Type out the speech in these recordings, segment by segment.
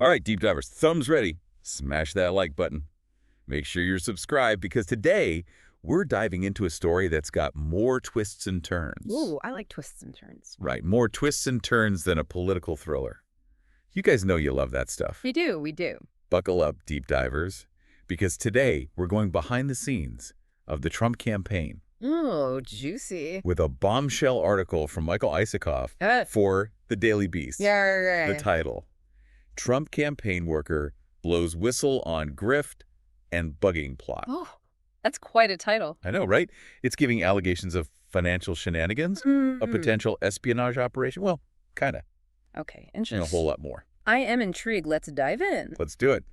All right, deep divers, thumbs ready. Smash that like button. Make sure you're subscribed because today we're diving into a story that's got more twists and turns. Ooh, I like twists and turns. Right, more twists and turns than a political thriller. You guys know you love that stuff. We do, we do. Buckle up, deep divers, because today we're going behind the scenes of the Trump campaign. Oh, juicy. With a bombshell article from Michael Isakoff for the Daily Beast. Yeah. The title, Trump campaign worker blows whistle on grift and bugging plot. Oh, that's quite a title. I know, right? It's giving allegations of financial shenanigans, a potential espionage operation. Well, kind of. Okay, And interesting. a whole lot more. I am intrigued. Let's dive in. Let's do it.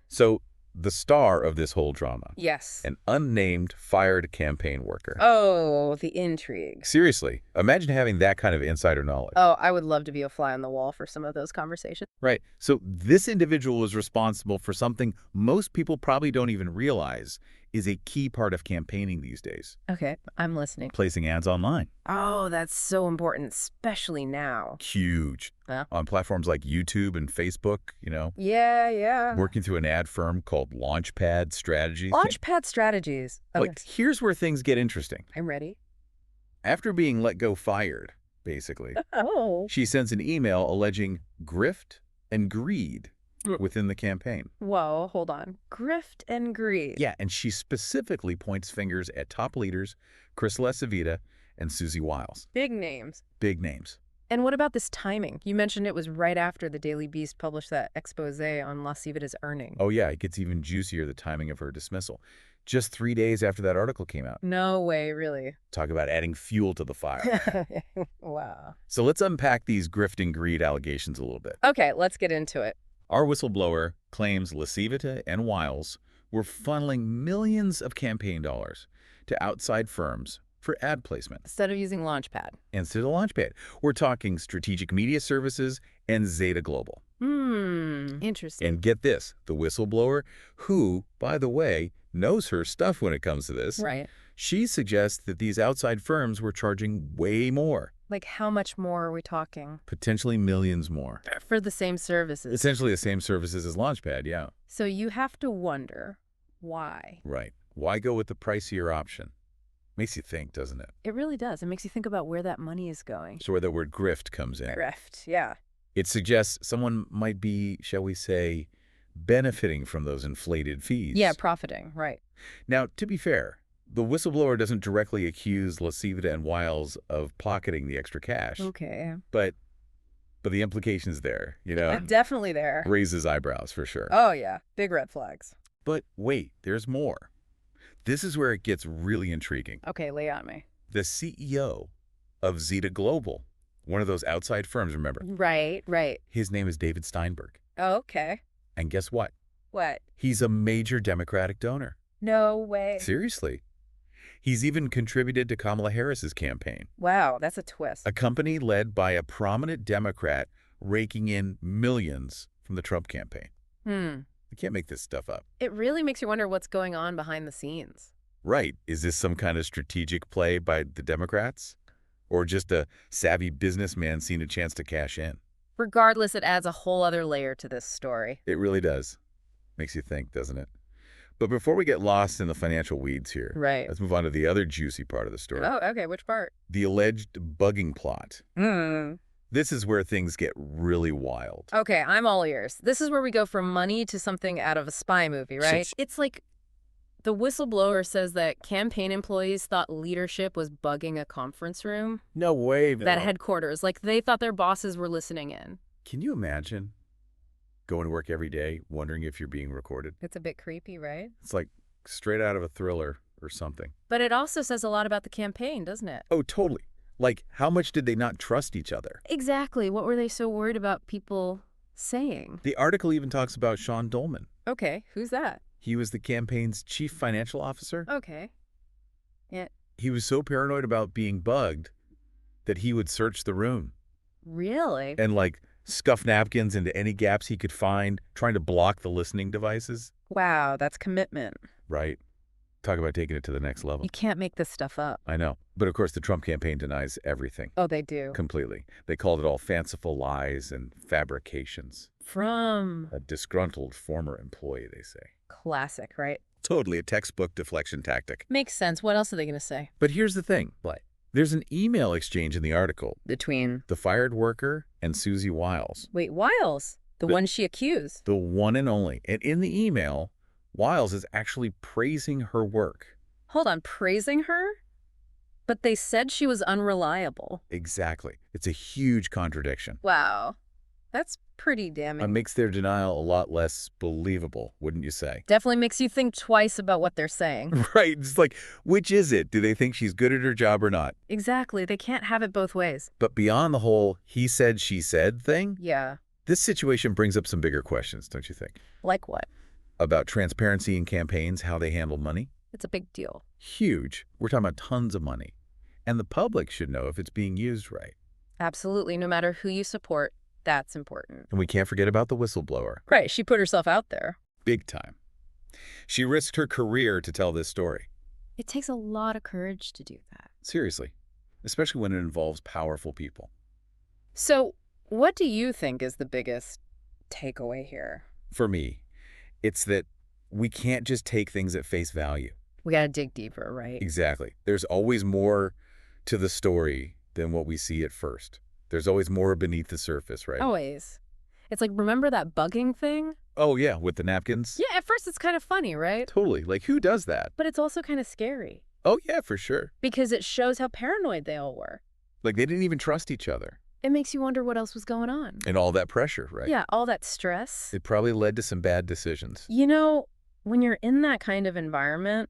So, the star of this whole drama, Yes. an unnamed fired campaign worker. Oh, the intrigue. Seriously, imagine having that kind of insider knowledge. Oh, I would love to be a fly on the wall for some of those conversations. Right. So this individual is responsible for something most people probably don't even realize is a key part of campaigning these days. Okay, I'm listening. Placing ads online. Oh, that's so important, especially now. Huge. Yeah. On platforms like YouTube and Facebook, you know. Yeah. Working through an ad firm called Launchpad Strategies. Launchpad strategies. Okay. Like, here's where things get interesting. I'm ready. After being let go fired, basically, Oh. she sends an email alleging grift and greed within the campaign. Whoa, hold on. Grift and greed. Yeah, and she specifically points fingers at top leaders, LaCivita and Susie Wiles. Big names. Big names. And what about this timing? You mentioned it was right after the Daily Beast published that expose on LaCivita's earnings. Oh yeah, it gets even juicier, the timing of her dismissal. Just 3 days after that article came out. No way, really. Talk about adding fuel to the fire. Wow. So let's unpack these grift and greed allegations a little bit. Okay, let's get into it. Our whistleblower claims LaCivita and Wiles were funneling millions of campaign dollars to outside firms for ad placement. Instead of using Launchpad. Instead of Launchpad. We're talking Strategic Media Services and Zeta Global. Interesting. And get this, the whistleblower, who, by the way, knows her stuff when it comes to this, Right. she suggests that these outside firms were charging way more. Like, how much more are we talking? Potentially millions more. For the same services. Essentially the same services as Launchpad, yeah. So you have to wonder why. Right. Why go with the pricier option? Makes you think, doesn't it? It really does. It makes you think about where that money is going. So where the word grift comes in. Grift, yeah. It suggests someone might be, shall we say, benefiting from those inflated fees. Yeah, profiting, right. Now, to be fair, the whistleblower doesn't directly accuse LaCivita and Wiles of pocketing the extra cash. Okay. But the implication's there, you know? Definitely there. Raises eyebrows for sure. Oh, yeah. Big red flags. But wait, there's more. This is where it gets really intriguing. Okay, lay on me. The CEO of Zeta Global, one of those outside firms, remember? Right. His name is David Steinberg. Oh, okay. And guess what? What? He's a major Democratic donor. No way. Seriously. He's even contributed to Kamala Harris's campaign. Wow, that's a twist. A company led by a prominent Democrat raking in millions from the Trump campaign. You can't make this stuff up. It really makes you wonder what's going on behind the scenes. Right. Is this some kind of strategic play by the Democrats? Or just a savvy businessman seeing a chance to cash in? Regardless, it adds a whole other layer to this story. It really does. Makes you think, doesn't it? But before we get lost in the financial weeds here, Right. let's move on to the other juicy part of the story. Oh, okay. Which part? The alleged bugging plot. This is where things get really wild. Okay, I'm all ears. This is where we go from money to something out of a spy movie, right? It's like the whistleblower says that campaign employees thought leadership was bugging a conference room. No way, though. That headquarters. Like, they thought their bosses were listening in. Can you imagine going to work every day wondering if you're being recorded? It's a bit creepy, right? It's like straight out of a thriller or something. But it also says a lot about the campaign, doesn't it? Oh, totally. Like, how much did they not trust each other? Exactly. What were they so worried about people saying? The article even talks about Sean Dolman. Okay, who's that? He was the campaign's chief financial officer. Okay. Yeah. He was so paranoid about being bugged that he would search the room. Really? And, like, scuff napkins into any gaps he could find, trying to block the listening devices. Wow, that's commitment. Right. Talk about taking it to the next level. You can't make this stuff up. I know. But of course, the Trump campaign denies everything. Oh, they do. Completely. They called it all fanciful lies and fabrications. From A disgruntled former employee, they say. classic, right? Totally a textbook deflection tactic. Makes sense. What else are they going to say? But here's the thing. What? There's an email exchange in the article. Between The fired worker and Susie Wiles. Wait, Wiles, the one she accused. The one and only. And in the email, Wiles is actually praising her work. Hold on, praising her? But they said she was unreliable. Exactly. It's a huge contradiction. Wow. That's pretty damning. It makes their denial a lot less believable, wouldn't you say? Definitely makes you think twice about what they're saying. Right. It's like, which is it? Do they think she's good at her job or not? Exactly. They can't have it both ways. But beyond the whole he said, she said thing, Yeah. this situation brings up some bigger questions, don't you think? Like what? About transparency in campaigns, how they handle money. It's a big deal. Huge. We're talking about tons of money. And the public should know if it's being used right. Absolutely. No matter who you support, that's important. And we can't forget about the whistleblower. Right. She put herself out there. Big time. She risked her career to tell this story. It takes a lot of courage to do that. Seriously. Especially when it involves powerful people. So, what do you think is the biggest takeaway here? For me, it's that we can't just take things at face value. We got to dig deeper, right? Exactly. There's always more to the story than what we see at first. There's always more beneath the surface, right? Always. It's like, remember that bugging thing? Oh, yeah, with the napkins? Yeah, at first it's kind of funny, right? Totally. Like, who does that? But it's also kind of scary. Oh, yeah, for sure. Because it shows how paranoid they all were. Like, they didn't even trust each other. It makes you wonder what else was going on. And all that pressure, right? Yeah, all that stress. It probably led to some bad decisions. You know, when you're in that kind of environment,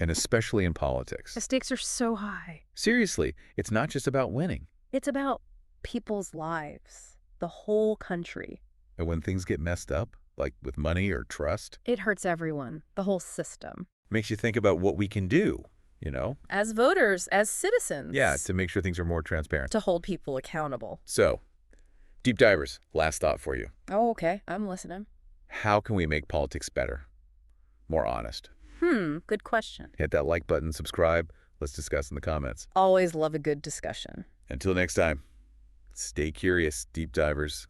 And especially in politics. the stakes are so high. Seriously, it's not just about winning. It's about people's lives, the whole country. And when things get messed up, like with money or trust, It hurts everyone, the whole system. makes you think about what we can do, you know? As voters, as citizens. Yeah, to make sure things are more transparent. To hold people accountable. So, deep divers, last thought for you. Oh, okay. I'm listening. How can we make politics better? More honest? Good question. Hit that like button, subscribe. Let's discuss in the comments. Always love a good discussion. Until next time, stay curious, deep divers.